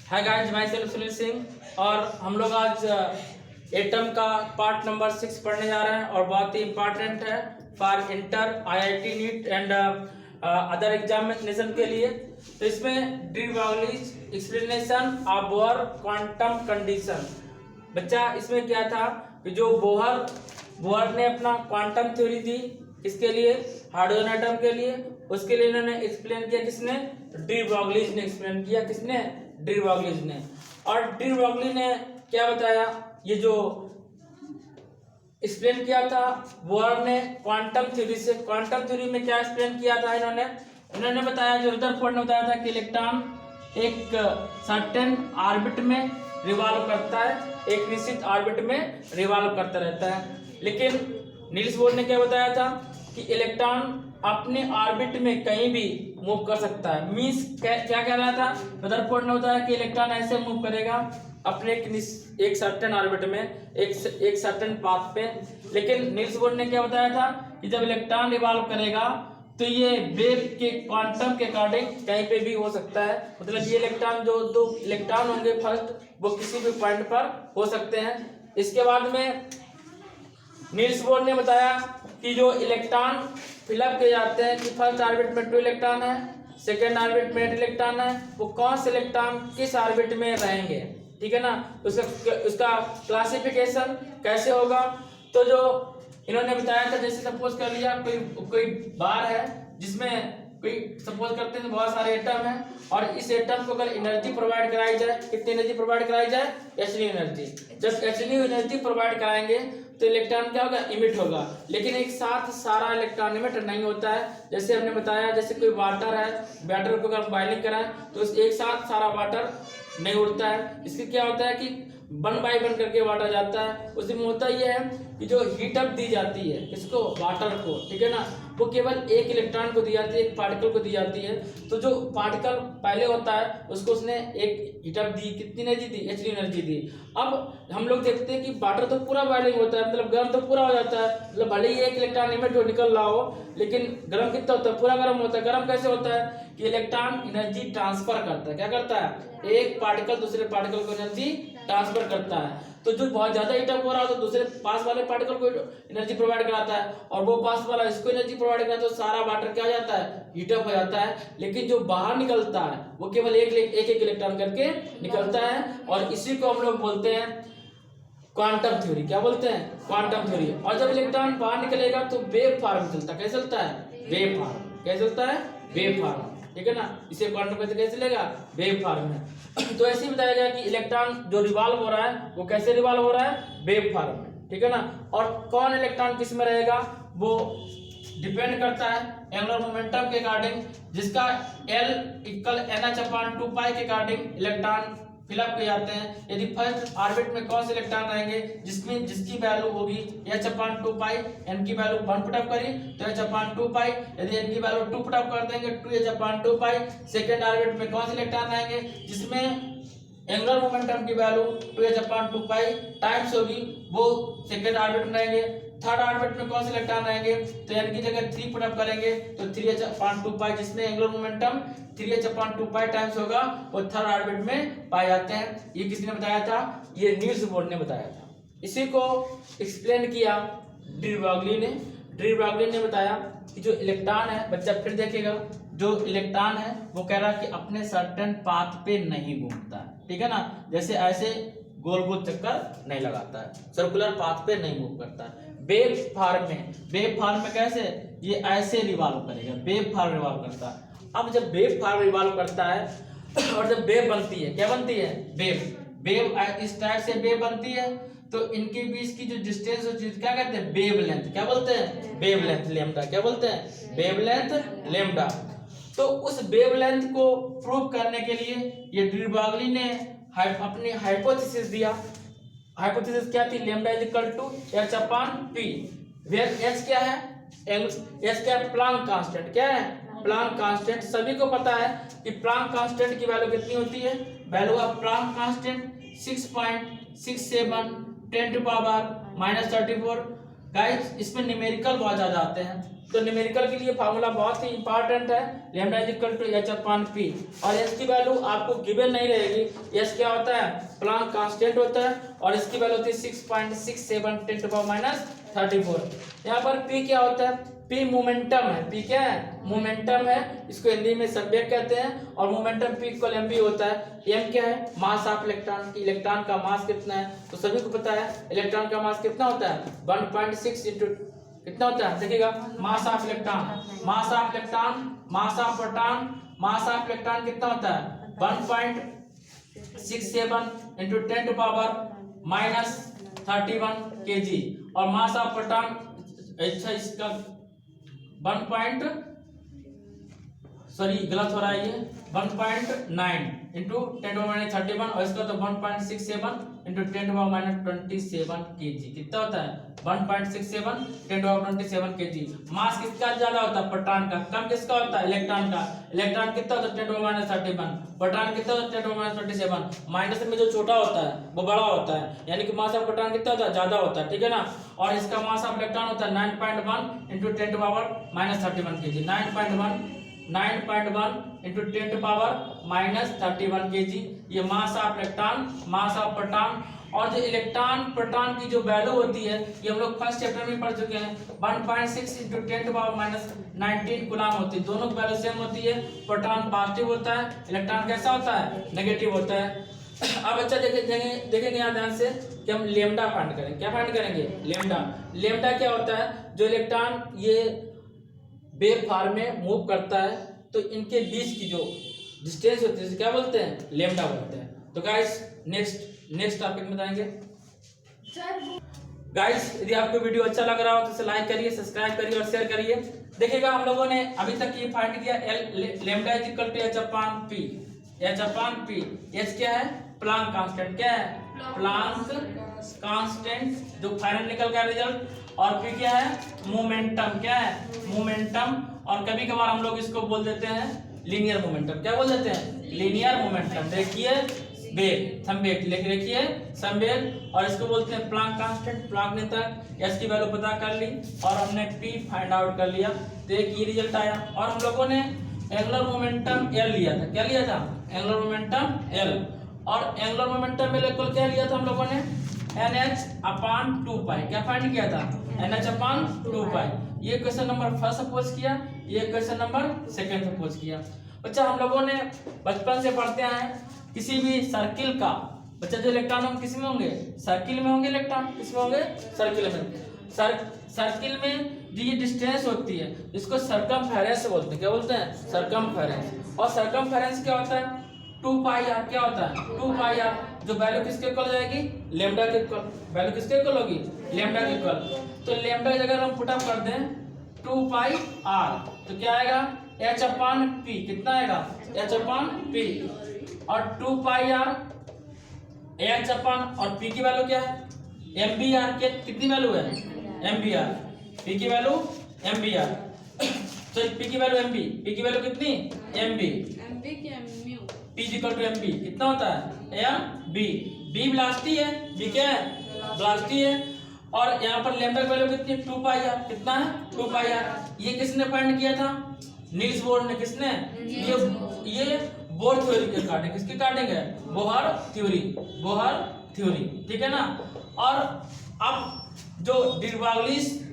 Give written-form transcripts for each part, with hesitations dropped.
Hi guys, my self Sunil Singh और हम लोग आज एटम का पार्ट नंबर 6 पढ़ने जा रहे हैं और बहुत ही इम्पोर्टेंट है for inter IIT neat and other examination के लिए। तो इसमें de Broglie's explanation of Bohr quantum condition. बच्चा इसमें क्या था कि जो बोहर ने अपना क्वांटम थ्योरी दी, इसके लिए हाइड्रोजन एटम के लिए, उसके लिए इन्होंने एक्सप्लेन किया किसने? डी ब्रॉगलीज ने एक्सप्लेन किया। किसने? डी ब्रॉगलीज ने। और डी ब्रॉगली ने क्या बताया? ये जो एक्सप्लेन किया था बोहर ने क्वांटम थ्योरी से। क्वांटम थ्योरी में क्या एक्सप्लेन किया था इन्होंने बताया, जो रदरफोर्ड ने बताया था कि इलेक्ट्रॉन एक सर्टेन ऑर्बिट में रिवॉल्व करता है, एक निश्चित ऑर्बिट में रिवॉल्व करता रहता है। लेकिन नील्स बोर ने क्या बताया था कि इलेक्ट्रॉन अपने ऑर्बिट में कहीं भी मूव कर सकता है। मींस क्या कह रहा था? रदरफोर्ड ने बताया कि इलेक्ट्रॉन ऐसे मूव करेगा अपने एक सर्टेन ऑर्बिट में, एक सर्टेन पाथ पे। लेकिन नील्स बोर ने क्या बताया था कि जब इलेक्ट्रॉन रिवॉल्व करेगा तो ये वेव के क्वांटम के अकॉर्डिंग कहीं पे भी हो सकता है। मतलब ये इलेक्ट्रॉन, जो दो इलेक्ट्रॉन होंगे फर्स्ट, वो किसी भी पॉइंट पर हो सकते हैं। इसके बाद में नील्स बोर ने बताया कि जो इलेक्ट्रॉन फिलअप किए जाते हैं कि फर्स्ट ऑर्बिट में 2 इलेक्ट्रॉन है, सेकेंड ऑर्बिट में 8 इलेक्ट्रॉन है, वो कौन से इलेक्ट्रॉन किस ऑर्बिट में रहेंगे, ठीक है ना? उसका क्लासिफिकेशन कैसे होगा? तो जो इन्होंने बताया था, जैसे सपोज कर लिया कोई बार है जिसमें कोई सपोज करते हैं बहुत सारे एटम हैं और इस एटम को अगर एनर्जी प्रोवाइड कराई जाए, कितनी एनर्जी प्रोवाइड कराई जाए? hν energy. जब hν एनर्जी प्रोवाइड कराएंगे तो इलेक्ट्रॉन क्या होगा? इमिट होगा। लेकिन एक साथ सारा इलेक्ट्रॉन इमिट नहीं होता है। जैसे हमने बताया, जैसे कोई वाटर है, वाटर को अगर बॉइलिंग कराएं तो एक साथ सारा वाटर नहीं उड़ता है। इसके क्या होता है कि 1 बाय 1 करके वाटर जाता है। उसमें होता यह है कि जो हीट अप दी जाती है किसको? वाटर को, ठीक है ना? वो केवल एक इलेक्ट्रॉन को दी जाती है, एक पार्टिकल को दी जाती है। तो जो पार्टिकल पहले होता है उसको उसने एक हीट अप दी, कितनी एनर्जी दी? hν एनर्जी दी। अब हम लोग देखते हैं कि वाटर तो पूरा बॉइलिंग होता है, मतलब गर्म तो पूरा हो जाता है, मतलब भले ही एक इलेक्ट्रॉन इमिट हो निकल रहा हो, लेकिन गर्म कितना होता है? पूरा गर्म होता है। गर्म कैसे होता है कि इलेक्ट्रॉन एनर्जी ट्रांसफर करता है। क्या करता है? एक पार्टिकल दूसरे पार्टिकल को एनर्जी ट्रांसफर करता है। तो जो बहुत ज्यादा हीट अप हो रहा हो तो दूसरे पास वाले पार्टिकल को एनर्जी प्रोवाइड कराता है और वो पास वाला इसको एनर्जी प्रोवाइड कराता है, तो सारा वाटर क्या हो जाता है? हीट अप हो जाता है। लेकिन जो बाहर निकलता है वो केवल एक इलेक्ट्रॉन करके निकलता है और इसी को हम लोग बोलते हैं क्वांटम थ्योरी। क्या बोलते हैं? Quantum theory. और जब इलेक्ट्रॉन बाहर निकलेगा तो वेव फॉर्म चलता है। कैसे चलता है? Wave form. कैसे चलता है? वेव फॉर्म, ठीक है ना? इसे क्वांटम कैसे चलेगा? वेव फॉर्म में। तो ऐसे ही बताया गया कि इलेक्ट्रॉन जो रिवॉल्व हो रहा है वो कैसे रिवॉल्व हो रहा है? वेव फॉर्म में, ठीक है ना? और कौन इलेक्ट्रॉन किस में रहेगा वो डिपेंड करता है एंगुलर मोमेंटम के अकॉर्डिंग, जिसका L = NH/2π के अकॉर्डिंग इलेक्ट्रॉन फिलअप किए जाते हैं। यदि फर्स्ट ऑर्बिट में कौन से इलेक्ट्रॉन रहेंगे जिसकी वैल्यू होगी h/2π, n की वैल्यू 1 पुट अप करी तो h/2π, यदि n की वैल्यू 2 पुट अप कर देंगे 2h/2π। सेकंड ऑर्बिट में कौन से इलेक्ट्रॉन रहेंगे जिसमें एंगुलर मोमेंटम की वैल्यू 2h/2π टाइम्स होगी, वो सेकंड ऑर्बिट में रहेंगे। थर्ड ऑर्बिट में कौन से इलेक्ट्रॉन रहेंगे तो n की जगह 3 पुट अप करेंगे तो 3h/2π, जिसमें एंगुलर मोमेंटम 3h/2π टाइम्स होगा, वो थर्ड ऑर्बिट में पाए जाते हैं। ये किसने बताया था? ये नील्स बोर ने बताया था। इसी को एक्सप्लेन किया डी ब्रॉगली ने। डी ब्रॉगली ने बताया कि जो इलेक्ट्रॉन है, बच्चा फिर देखेगा, जो इलेक्ट्रॉन है वो कह रहा है कि अपने सर्टेन पाथ पे नहीं घूमता है, ठीक है ना? जैसे ऐसे गोल गोल चक्कर नहीं लगाता है, सर्कुलर पाथ पे नहीं मूव करता है। वेव फॉर्म में कैसे? ये ऐसे रिवॉल्व करेगा, वेव फॉर्म रिवॉल्व करता है। अब जब वेव फॉर्म रिवॉल्व करता है और जब वेव बनती है, क्या बनती है? वेव इस टाइप से वेव बनती है तो इनके बीच की जो डिस्टेंस होती है क्या कहते हैं? Wave length. क्या बोलते हैं? Wave length lambda. क्या बोलते हैं? Wave length lambda. तो उस वेव लेंथ को प्रूव करने के लिए ये डी ब्रॉगली ने अपनी हाइपोथेसिस दिया। हाइपोथेसिस क्या थी? लैम्डा = h/p, वेयर h क्या है? h क्या है? Planck constant. क्या है? Planck constant. सभी को पता है कि प्लांक कांस्टेंट की वैल्यू कितनी होती है? Value of Planck constant 6.67 10⁻⁻34। Guys, इसमें न्यूमेरिकल बहुत ज्यादा आते हैं तो न्यूमेरिकल के लिए फार्मूला बहुत ही इंपॉर्टेंट है, lambda is equal to h upon p. और एच की वैल्यू आपको गिवन नहीं रहेगी। एच क्या होता है, प्लैंक कांस्टेंट होता है, और इसकी वैल्यू होती है 6.67 10 टू पावर माइनस 34। यहाँ पर पी क्या होता है, पी मोमेंटम है। पी क्या है, मोमेंटम है, इसको हिंदी में संवेग कहते हैं। और momentum p equal m v होता है। एम क्या है, मास ऑफ इलेक्ट्रॉन की, इलेक्ट्रॉन का मास कितना है, तो सभी को पता है इलेक्ट्रॉन का मास कितना होता है, 1.6 इंटू कितना होता है, देखिएगा, mass of electron, mass of electron, mass of proton, mass of electron कितना होता है 1.67 into 10 to power minus 31 kg। और मास ऑफ प्रोटॉन, अच्छा इसका 1 इंटू 10 माइनस 31, और इसका तो 1.67 इंटू 10 माइनस 27 kg। कितना होता है 1.67 10 27 kg। मास किसका ज्यादा होता है, प्रोटॉन का। कम किसका होता है, इलेक्ट्रॉन का। इलेक्ट्रॉन कितना होता है 10 माइनस 31, प्रोटॉन कितना होता है 10 माइनस 27। माइनस में जो छोटा होता है वो बड़ा होता है, यानी कि मास ऑफ प्रोटॉन कितना होता है, ज्यादा होता है, ठीक है ना। और इसका मास ऑफ इलेक्ट्रॉन होता है 9.1 into 10 minus 31 kg। 9.1 into 10 minus 31 kg, ये मास of electron, mass of proton. और जो इलेक्ट्रॉन प्रोटॉन की जो वैल्यू होती है, ये हम लोग फर्स्ट चैप्टर में पढ़ चुके हैं, 1.6 इंटू 10 माइनस 19 कूलम होती है। दोनों की वैल्यू सेम होती है। प्रोटॉन पॉजिटिव होता है, इलेक्ट्रॉन कैसा होता है, नेगेटिव होता है। अब अच्छा देखेंगे यहाँ ध्यान से कि हम लेम्डा फाइंड करेंगे। क्या फाइंड करेंगे, लेम्डा। लेम्डा क्या होता है, जो इलेक्ट्रॉन ये वेव फॉर्म में मूव करता है, तो इनके बीच की जो डिस्टेंस होती है क्या बोलते हैं, लेम्डा बोलते हैं। तो गाइस नेक्स्ट टॉपिक में जाएंगे। गाइस यदि आपको वीडियो अच्छा लग रहा हो तो इसे लाइक करिए, सब्सक्राइब करिए और शेयर करिए। देखिएगा हम लोगों ने अभी तक ये फाइंड किया, lambda is equal to h upon p. H upon p, h क्या है, प्लैंक कांस्टेंट। क्या है, प्लैंक कांस्टेंट, जो फाइनल निकल गया रिजल्ट। और पी क्या है, मोमेंटम। क्या है, मोमेंटम। और कभी कभार हम लोग इसको बोल देते हैं लीनियर मोमेंटम। क्या बोल देते हैं, लीनियर मोमेंटम। देखिए वेग, संवेग, लिखिए संवेग। और इसको बोलते हैं प्लैंक कांस्टेंट। प्लैंक ने तक एच की वैल्यू पता कर ली और हमने पी फाइंड आउट कर लिया, तो एक ये रिजल्ट आया। और हम लोगों ने एंगुलर मोमेंटम एल लिया था। क्या लिया था, एंगुलर मोमेंटम एल। और एंगुलर मोमेंटम एल इक्वल क्या लिया था हम लोगों ने, NH अपॉन 2 पाई। क्या फाइंड किया था, NH अपॉन 2 पाई। ये क्वेश्चन नंबर फर्स्ट सपोज किया, ये क्वेश्चन नंबर सेकंड सपोज किया। बच्चा हम लोगों ने बचपन से पढ़ते हैं, किसी भी सर्किल का, बच्चा जो इलेक्ट्रॉन होंगे किस में होंगे, सर्किल में होंगे। इलेक्ट्रॉन किस में होंगे, सर्किल में। सर्किल में जो ये डिस्टेंस होती है इसको सरकमफेरेंस बोलते हैं। क्या बोलते हैं, सरकमफेरेंस। और सरकमफेरेंस क्या होता है, 2 पाई आर। क्या होता है, 2 पाई आर, जो वैल्यू किसके इक्वल जाएगी, लेम्डा के इक्वल। वैल्यू किसके इक्वल होगी, लेम्डा के इक्वल। तो लेम्डा की जगह हम पुट अप कर दें 2 पाई आर, तो क्या आएगा, एच अपॉन पी। कितना आएगा, एच अपॉन पी। और 2 पाई आर एच अपॉन, और पी की वैल्यू क्या है, एम बी आर। के कितनी वैल्यू है, एम बी आर। पी की वैल्यू एम बी आर, तो पी की वैल्यू एम बी। पी की वैल्यू कितनी, M v. P equal to m v कितना होता है, एम बी। बी ब्लास्टी है, बी क्या है, ब्लास्टी है। और यहाँ पर लैम्डा की वैल्यू कितनी, 2 पाई आर। कितना है, 2 पाई आर। ये किसने फाइंड किया था, नील्स बोर ने। किसने, ये बोर थ्योरी के अकॉर्डिंग, किसके अकॉर्डिंग है, बोहर थ्योरी, बोहर थ्योरी, ठीक है ना। और अब जो डिरवागलिस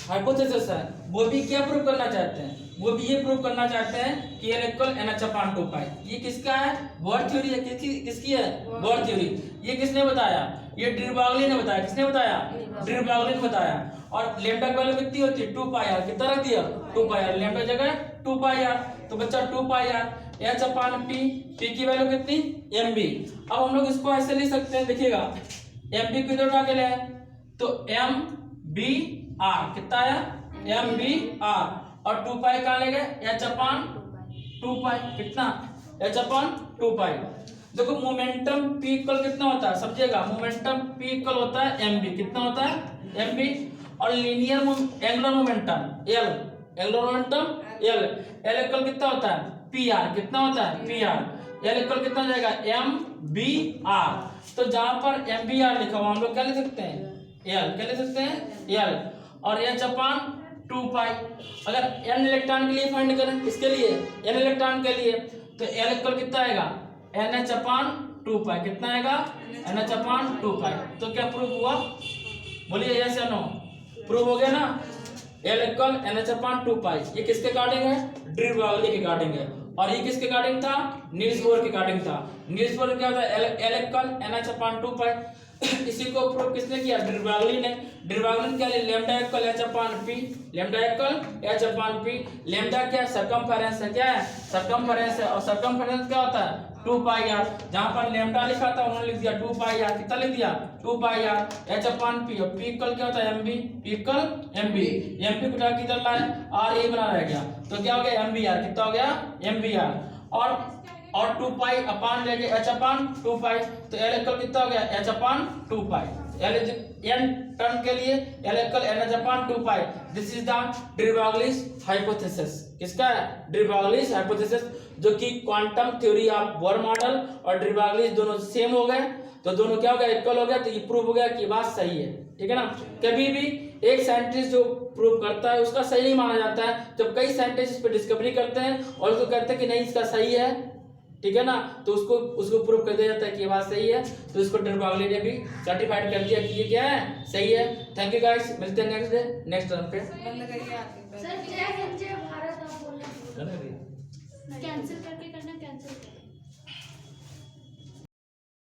हाइपोथेसिस है वो भी क्या प्रूव करना चाहते हैं, वो भी ये प्रूव करना चाहते हैं कि एल इक्वल NH अपॉन 2 पाई। ये किसका है, बोहर थ्योरी है। किसकी है, बोहर थ्योरी। ये किसने बताया, ये डिरवागली ने बताया। किसने बताया, डिरवागली ने बताया। और लैम्डा की वैल्यू कितनी होती है, 2 पाई आर। कितना रख दिया, 2 पाई आर। लैम्डा जगह 2 पाई आर, तो बच्चा 2 pi R H upon P. P की वैल्यू कितनी, एम बी। अब हम लोग इसको ऐसे लिख सकते हैं, देखिएगा एम बी को इधर उठा के ले आए तो एम बी आर। कितना आया, एम बी आर। और 2 पाई कहाँ ले गए, एच अपॉन 2 पाई। कितना, एच अपॉन 2 पाई। देखो मोमेंटम पी इक्वल कितना होता है, समझिएगा, मोमेंटम पी इक्वल होता है एम बी। कितना होता है, एम बी। और linear angular momentum L, angular momentum L. L equal कितना होता है, पी आर। कितना होता है, पी आर। एल इक्वल कितना हो जाएगा, एम बी आर। तो जहां पर एम बी आर लिखा हुआ हम लोग क्या लिख सकते हैं, एल। क्या लिख सकते हैं, एल। और एच अपॉन 2 पाई। अगर n इलेक्ट्रॉन के लिए फाइंड करें, किसके लिए, n इलेक्ट्रॉन के लिए, तो L इक्वल कितना आएगा, NH अपान 2 पाई। कितना आएगा, NH अपान 2 पाई। तो क्या प्रूफ हुआ, बोलिए यस या नो, प्रूफ हो गया ना। L इक्वल NH अपान 2 पाई। ये किसके अकॉर्डिंग है, डी ब्रॉगली के अकॉर्डिंग है। और ये किसके अकॉर्डिंग था, नील्स बोर के अकॉर्डिंग था। नील्स बोर क्या होता है, L इक्वल NH अपान 2 पाई। इसी को प्रूव किसने किया, डी ब्रॉगली ने। डी ब्रॉगली क्या है, लैम्डा इक्वल H अपान P, लैम्डा इक्वल H अपान P। लैम्डा क्या है, सर्कमफेरेंस है, क्या है, सर्कमफेरेंस है। और सर्कमफेरेंस क्या होता है, 2 पाई आर। जहां पर लैम्डा लिखा था उन्होंने लिख दिया 2 पाई आर। कितना लिख दिया, 2 pi are. H upon P, और P इक्वल क्या होता है, MB, P equal MB। MB को किधर लाए, R ए बना रह गया, तो क्या हो गया, MBR। कितना हो गया, MBR। और 2 पाई अपान ले गए H अपान 2 पाई, तो L इक्वल कितना हो गया, H अपान 2 पाई। L n टर्म के लिए L equal NH upon 2 pi. This is the de Broglie's hypothesis. किसका है, डी ब्रॉगलीज हाइपोथेसिस, जो कि quantum theory of Bohr model और डी ब्रॉगलीज दोनों सेम हो गए, तो दोनों क्या हो गया, इक्वल हो गया। तो ये प्रूव हो गया कि बात सही है, ठीक है ना। कभी भी एक साइंटिस्ट जो प्रूव करता है उसका सही नहीं माना जाता है, जब कई साइंटिस्ट इस पर डिस्कवरी करते हैं और उसको कहते हैं कि नहीं इसका सही है, ठीक है ना, तो उसको प्रूव कर दिया जाता है कि ये बात सही है। तो इसको डी ब्रॉगली ने भी सर्टिफाइड कर दिया कि ये क्या है, सही है। थैंक यू गाइस, मिलते हैं नेक्स्ट डे नेक्स्ट टर्म पे। सर जय हिंद जय भारत आप बोल रहे हैं, कैंसिल करके करना, कैंसिल